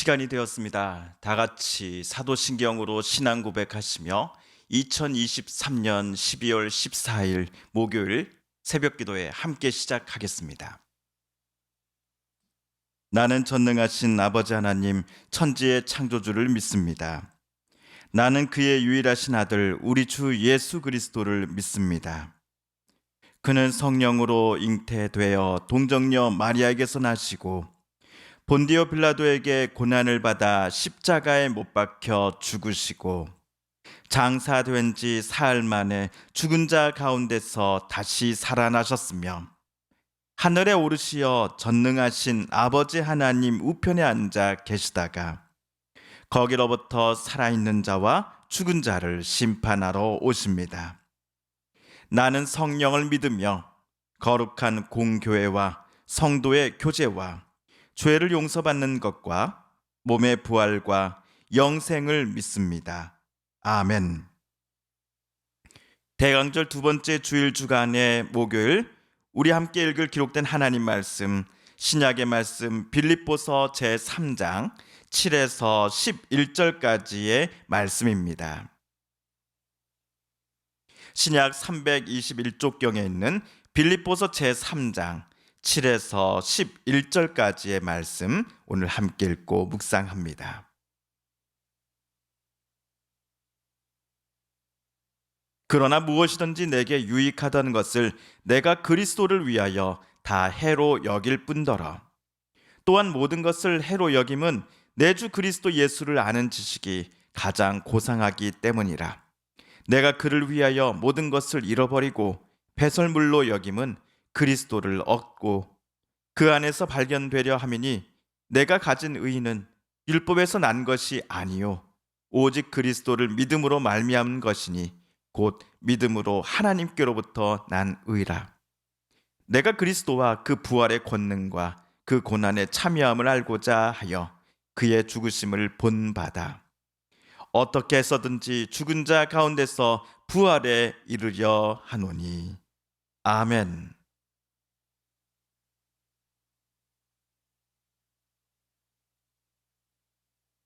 시간이 되었습니다. 다 같이 사도신경으로 신앙 고백하시며 2023년 12월 14일 목요일 새벽 기도에 함께 시작하겠습니다. 나는 전능하신 아버지 하나님 천지의 창조주를 믿습니다. 나는 그의 유일하신 아들 우리 주 예수 그리스도를 믿습니다. 그는 성령으로 잉태되어 동정녀 마리아에게서 나시고 본디오 빌라도에게 고난을 받아 십자가에 못 박혀 죽으시고 장사된 지 사흘 만에 죽은 자 가운데서 다시 살아나셨으며 하늘에 오르시어 전능하신 아버지 하나님 우편에 앉아 계시다가 거기로부터 살아있는 자와 죽은 자를 심판하러 오십니다. 나는 성령을 믿으며 거룩한 공교회와 성도의 교제와 죄를 용서받는 것과 몸의 부활과 영생을 믿습니다. 아멘. 대강절 두 번째 주일 주간의 목요일 우리 함께 읽을 기록된 하나님 말씀 신약의 말씀 빌립보서 제3장 7에서 11절까지의 말씀입니다. 신약 321쪽경에 있는 빌립보서 제3장 7에서 11절까지의 말씀 오늘 함께 읽고 묵상합니다. 그러나 무엇이든지 내게 유익하던 것을 내가 그리스도를 위하여 다 해로 여길 뿐더러 또한 모든 것을 해로 여김은 내 주 그리스도 예수를 아는 지식이 가장 고상하기 때문이라. 내가 그를 위하여 모든 것을 잃어버리고 배설물로 여김은 그리스도를 얻고 그 안에서 발견되려 함이니 내가 가진 의의는 율법에서 난 것이 아니요 오직 그리스도를 믿음으로 말미암은 것이니 곧 믿음으로 하나님께로부터 난 의라. 내가 그리스도와 그 부활의 권능과 그 고난의 참여함을 알고자 하여 그의 죽으심을 본받아 어떻게 해서든지 죽은 자 가운데서 부활에 이르려 하노니. 아멘.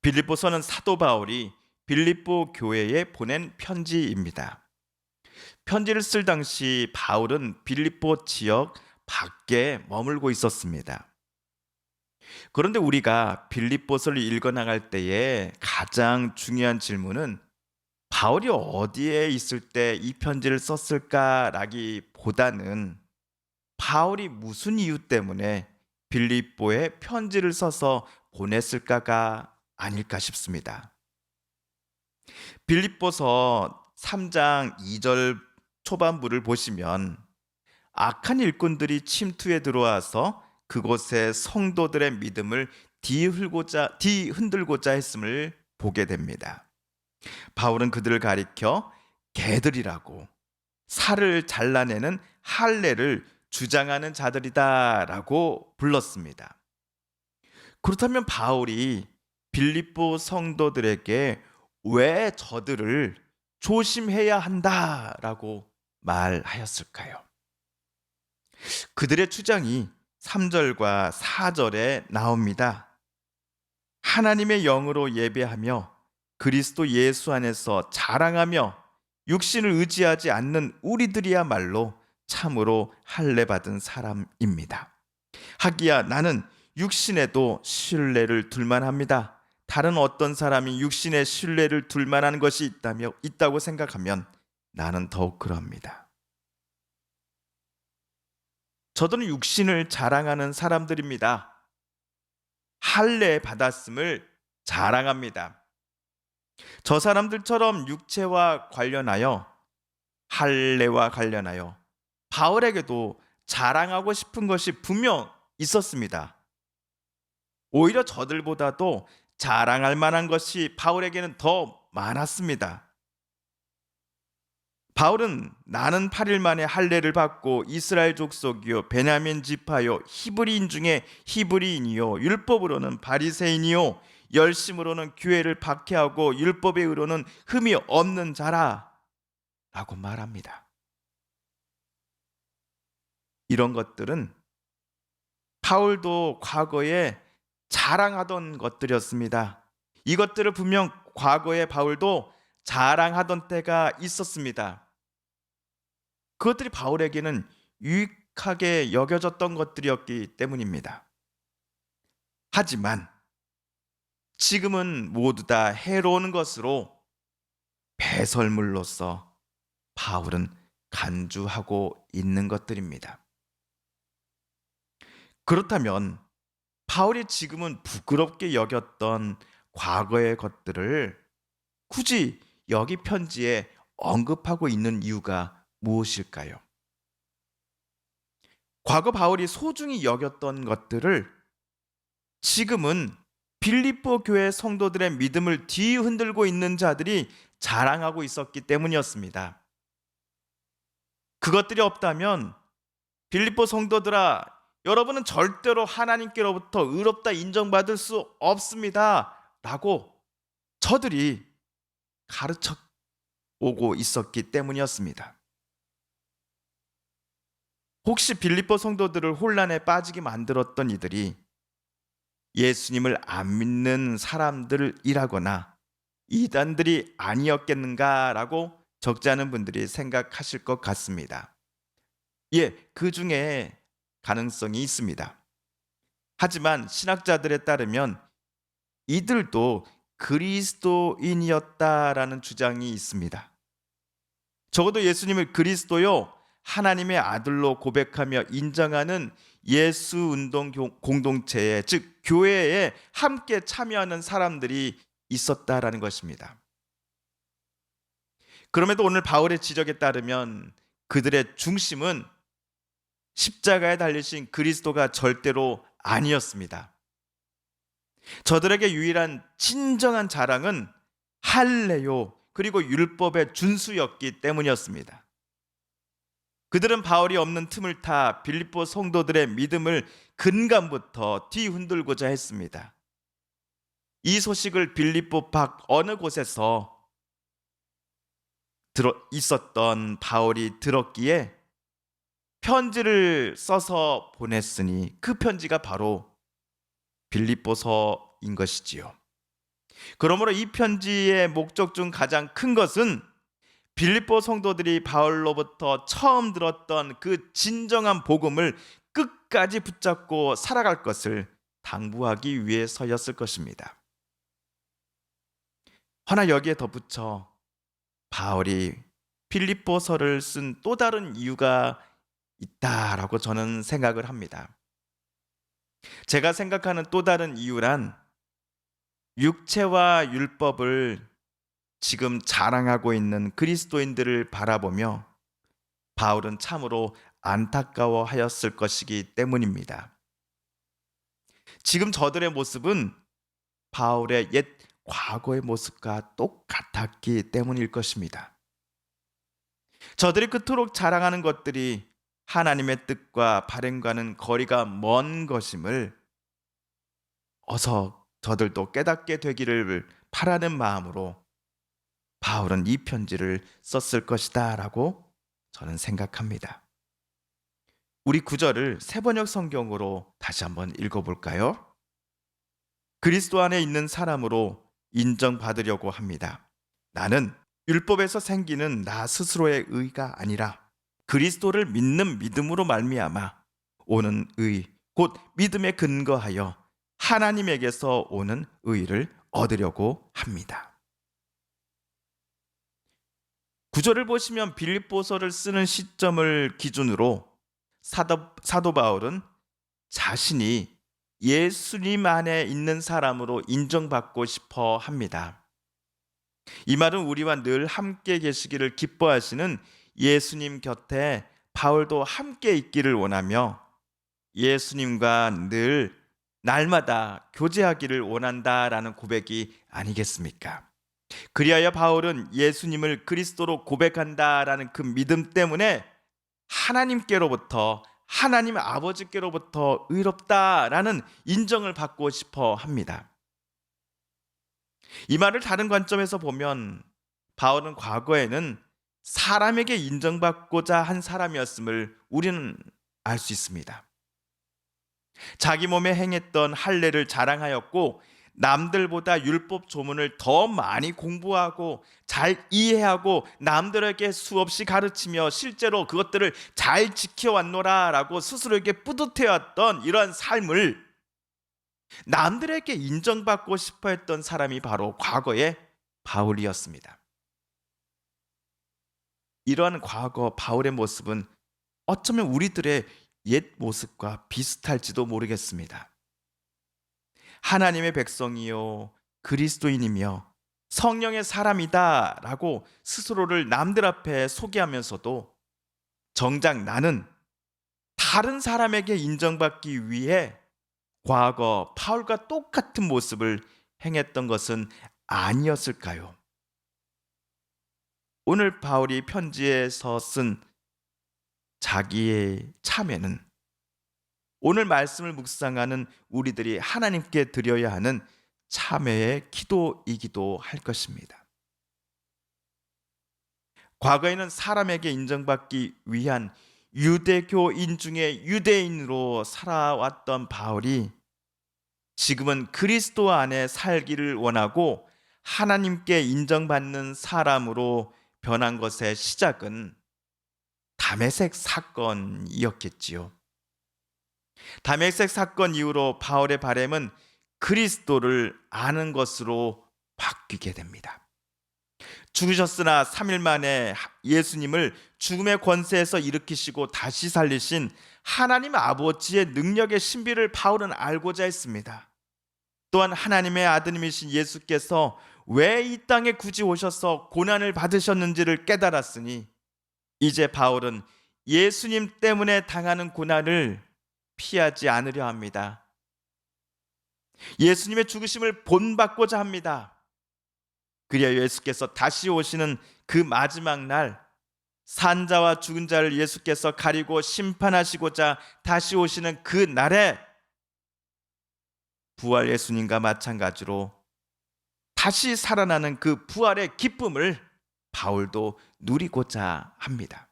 빌립보서는 사도 바울이 빌립보 교회에 보낸 편지입니다. 편지를 쓸 당시 바울은 빌립보 지역 밖에 머물고 있었습니다. 그런데 우리가 빌립보서를 읽어 나갈 때에 가장 중요한 질문은 바울이 어디에 있을 때 이 편지를 썼을까라기보다는 바울이 무슨 이유 때문에 빌립보에 편지를 써서 보냈을까가 아닐까 싶습니다. 빌립보서 3장 2절 초반부를 보시면 악한 일꾼들이 침투해 들어와서 그곳의 성도들의 믿음을 뒤흔들고자 했음을 보게 됩니다. 바울은 그들을 가리켜 개들이라고 살을 잘라내는 할례를 주장하는 자들이다라고 불렀습니다. 그렇다면 바울이 빌립보 성도들에게 왜 저들을 조심해야 한다라고 말하였을까요? 그들의 주장이 3절과 4절에 나옵니다. 하나님의 영으로 예배하며 그리스도 예수 안에서 자랑하며 육신을 의지하지 않는 우리들이야말로 참으로 할례 받은 사람입니다. 하기야 나는 육신에도 신뢰를 둘만 합니다. 다른 어떤 사람이 육신에 신뢰를 둘 만한 것이 있다고 생각하면 나는 더욱 그럽니다. 저들은 육신을 자랑하는 사람들입니다. 할례 받았음을 자랑합니다. 저 사람들처럼 육체와 관련하여 할례와 관련하여 바울에게도 자랑하고 싶은 것이 분명 있었습니다. 오히려 저들보다도 자랑할 만한 것이 바울에게는 더 많았습니다. 바울은 나는 8일 만에 할례를 받고 이스라엘 족속이요 베냐민 지파요 히브리인 중에 히브리인이요 율법으로는 바리새인이요 열심으로는 교회를 박해하고 율법의 의로는 흠이 없는 자라 라고 말합니다. 이런 것들은 바울도 과거에 자랑하던 것들이었습니다. 이것들을 분명 과거의 바울도 자랑하던 때가 있었습니다. 그것들이 바울에게는 유익하게 여겨졌던 것들이었기 때문입니다. 하지만 지금은 모두 다 해로운 것으로 배설물로서 바울은 간주하고 있는 것들입니다. 그렇다면 바울이 지금은 부끄럽게 여겼던 과거의 것들을 굳이 여기 편지에 언급하고 있는 이유가 무엇일까요? 과거 바울이 소중히 여겼던 것들을 지금은 빌립보 교회 성도들의 믿음을 뒤흔들고 있는 자들이 자랑하고 있었기 때문이었습니다. 그것들이 없다면 빌립보 성도들아, 여러분은 절대로 하나님께로부터 의롭다 인정받을 수 없습니다 라고 저들이 가르쳐 오고 있었기 때문이었습니다. 혹시 빌립보 성도들을 혼란에 빠지게 만들었던 이들이 예수님을 안 믿는 사람들이라거나 이단들이 아니었겠는가라고 적지 않은 분들이 생각하실 것 같습니다. 예, 그 중에 가능성이 있습니다. 하지만 신학자들에 따르면 이들도 그리스도인이었다라는 주장이 있습니다. 적어도 예수님을 그리스도요, 하나님의 아들로 고백하며 인정하는 예수 운동 공동체에, 즉 교회에 함께 참여하는 사람들이 있었다라는 것입니다. 그럼에도 오늘 바울의 지적에 따르면 그들의 중심은 십자가에 달리신 그리스도가 절대로 아니었습니다. 저들에게 유일한 진정한 자랑은 할례요 그리고 율법의 준수였기 때문이었습니다. 그들은 바울이 없는 틈을 타 빌립보 성도들의 믿음을 근간부터 뒤흔들고자 했습니다. 이 소식을 빌립보 밖 어느 곳에서 있었던 바울이 들었기에 편지를 써서 보냈으니 그 편지가 바로 빌립보서인 것이지요. 그러므로 이 편지의 목적 중 가장 큰 것은 빌립보 성도들이 바울로부터 처음 들었던 그 진정한 복음을 끝까지 붙잡고 살아갈 것을 당부하기 위해서였을 것입니다. 허나 여기에 덧붙여 바울이 빌립보서를 쓴 또 다른 이유가 있다라고 저는 생각을 합니다. 제가 생각하는 또 다른 이유란 육체와 율법을 지금 자랑하고 있는 그리스도인들을 바라보며 바울은 참으로 안타까워하였을 것이기 때문입니다. 지금 저들의 모습은 바울의 옛 과거의 모습과 똑같았기 때문일 것입니다. 저들이 그토록 자랑하는 것들이 하나님의 뜻과 바램과는 거리가 먼 것임을 어서 저들도 깨닫게 되기를 바라는 마음으로 바울은 이 편지를 썼을 것이다 라고 저는 생각합니다. 우리 구절을 새번역 성경으로 다시 한번 읽어볼까요? 그리스도 안에 있는 사람으로 인정받으려고 합니다. 나는 율법에서 생기는 나 스스로의 의가 아니라 그리스도를 믿는 믿음으로 말미암아 오는 의, 곧 믿음에 근거하여 하나님에게서 오는 의를 얻으려고 합니다. 구절을 보시면 빌립보서를 쓰는 시점을 기준으로 사도 바울은 자신이 예수님 안에 있는 사람으로 인정받고 싶어 합니다. 이 말은 우리와 늘 함께 계시기를 기뻐하시는 예수님 곁에 바울도 함께 있기를 원하며 예수님과 늘 날마다 교제하기를 원한다라는 고백이 아니겠습니까? 그리하여 바울은 예수님을 그리스도로 고백한다라는 그 믿음 때문에 하나님께로부터, 하나님 아버지께로부터 의롭다라는 인정을 받고 싶어 합니다. 이 말을 다른 관점에서 보면 바울은 과거에는 사람에게 인정받고자 한 사람이었음을 우리는 알 수 있습니다. 자기 몸에 행했던 할례를 자랑하였고 남들보다 율법 조문을 더 많이 공부하고 잘 이해하고 남들에게 수없이 가르치며 실제로 그것들을 잘 지켜왔노라라고 스스로에게 뿌듯해왔던 이러한 삶을 남들에게 인정받고 싶어 했던 사람이 바로 과거의 바울이었습니다. 이러한 과거 바울의 모습은 어쩌면 우리들의 옛 모습과 비슷할지도 모르겠습니다. 하나님의 백성이요 그리스도인이며 성령의 사람이다 라고 스스로를 남들 앞에 소개하면서도 정작 나는 다른 사람에게 인정받기 위해 과거 바울과 똑같은 모습을 행했던 것은 아니었을까요? 오늘 바울이 편지에서 쓴 자기의 참회는 오늘 말씀을 묵상하는 우리들이 하나님께 드려야 하는 참회의 기도이기도 할 것입니다. 과거에는 사람에게 인정받기 위한 유대교인 중에 유대인으로 살아왔던 바울이 지금은 그리스도 안에 살기를 원하고 하나님께 인정받는 사람으로 변한 것의 시작은 다메섹 사건이었겠지요. 다메섹 사건 이후로 바울의 바람은 그리스도를 아는 것으로 바뀌게 됩니다. 죽으셨으나 3일 만에 예수님을 죽음의 권세에서 일으키시고 다시 살리신 하나님 아버지의 능력의 신비를 바울은 알고자 했습니다. 또한 하나님의 아드님이신 예수께서 왜 이 땅에 굳이 오셔서 고난을 받으셨는지를 깨달았으니 이제 바울은 예수님 때문에 당하는 고난을 피하지 않으려 합니다. 예수님의 죽으심을 본받고자 합니다. 그리하여 예수께서 다시 오시는 그 마지막 날 산자와 죽은 자를 예수께서 가리고 심판하시고자 다시 오시는 그 날에 부활 예수님과 마찬가지로 다시 살아나는 그 부활의 기쁨을 바울도 누리고자 합니다.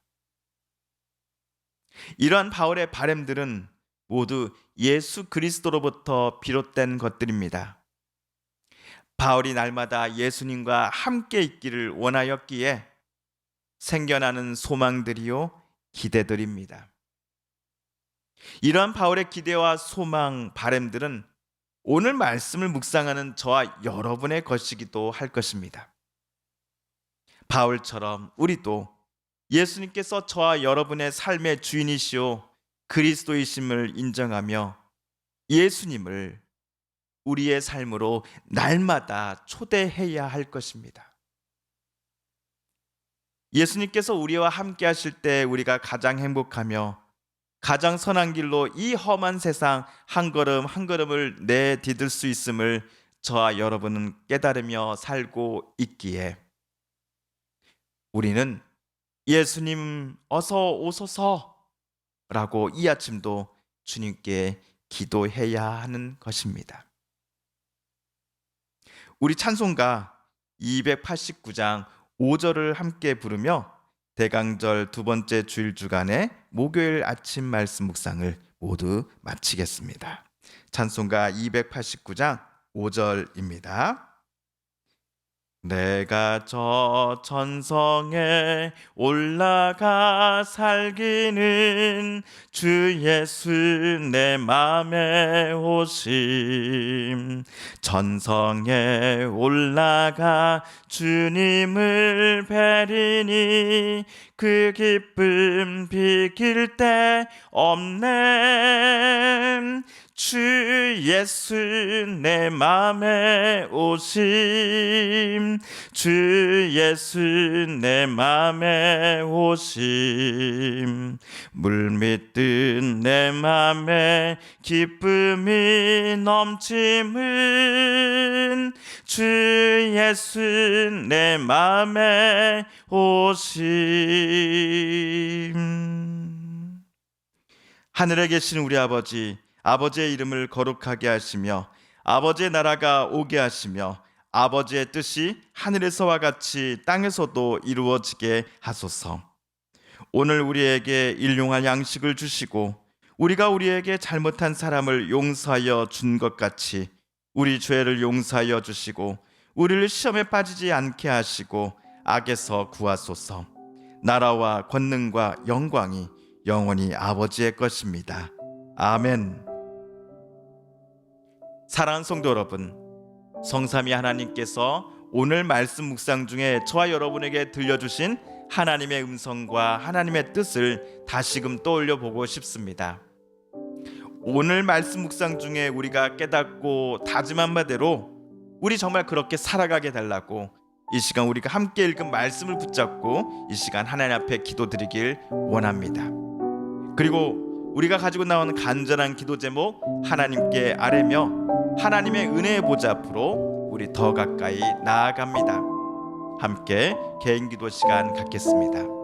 이러한 바울의 바람들은 모두 예수 그리스도로부터 비롯된 것들입니다. 바울이 날마다 예수님과 함께 있기를 원하였기에 생겨나는 소망들이요 기대들입니다. 이러한 바울의 기대와 소망, 바람들은 오늘 말씀을 묵상하는 저와 여러분의 것이기도 할 것입니다. 바울처럼 우리도 예수님께서 저와 여러분의 삶의 주인이시오 그리스도이심을 인정하며 예수님을 우리의 삶으로 날마다 초대해야 할 것입니다. 예수님께서 우리와 함께 하실 때 우리가 가장 행복하며 가장 선한 길로 이 험한 세상 한 걸음 한 걸음을 내디딜 수 있음을 저와 여러분은 깨달으며 살고 있기에 우리는 예수님 어서 오소서라고 이 아침도 주님께 기도해야 하는 것입니다. 우리 찬송가 289장 5절을 함께 부르며 대강절 두 번째 주일 주간의 목요일 아침 말씀 묵상을 모두 마치겠습니다. 찬송가 289장 5절입니다. 내가 저 천성에 올라가 살기는 주 예수 내 맘에 오심 천성에 올라가 주님을 뵈리니 그 기쁨 비길 데 없네 주 예수 내 맘에 오심 주 예수 내 맘에 오심 물밀듯 내 맘에 기쁨이 넘침은 주 예수 내 맘에 오심. 하늘에 계신 우리 아버지, 아버지의 이름을 거룩하게 하시며 아버지의 나라가 오게 하시며 아버지의 뜻이 하늘에서와 같이 땅에서도 이루어지게 하소서. 오늘 우리에게 일용할 양식을 주시고 우리가 우리에게 잘못한 사람을 용서하여 준 것 같이 우리 죄를 용서하여 주시고 우리를 시험에 빠지지 않게 하시고 악에서 구하소서. 나라와 권능과 영광이 영원히 아버지의 것입니다. 아멘. 사랑하는 성도 여러분, 성삼위 하나님께서 오늘 말씀 묵상 중에 저와 여러분에게 들려주신 하나님의 음성과 하나님의 뜻을 다시금 떠올려 보고 싶습니다. 오늘 말씀 묵상 중에 우리가 깨닫고 다짐한 바대로 우리 정말 그렇게 살아가게 달라고 이 시간 우리가 함께 읽은 말씀을 붙잡고 이 시간 하나님 앞에 기도드리길 원합니다. 그리고 우리가 가지고 나온 간절한 기도 제목 하나님께 아뢰며 하나님의 은혜의 보좌 앞으로 우리 더 가까이 나아갑니다. 함께 개인 기도 시간 갖겠습니다.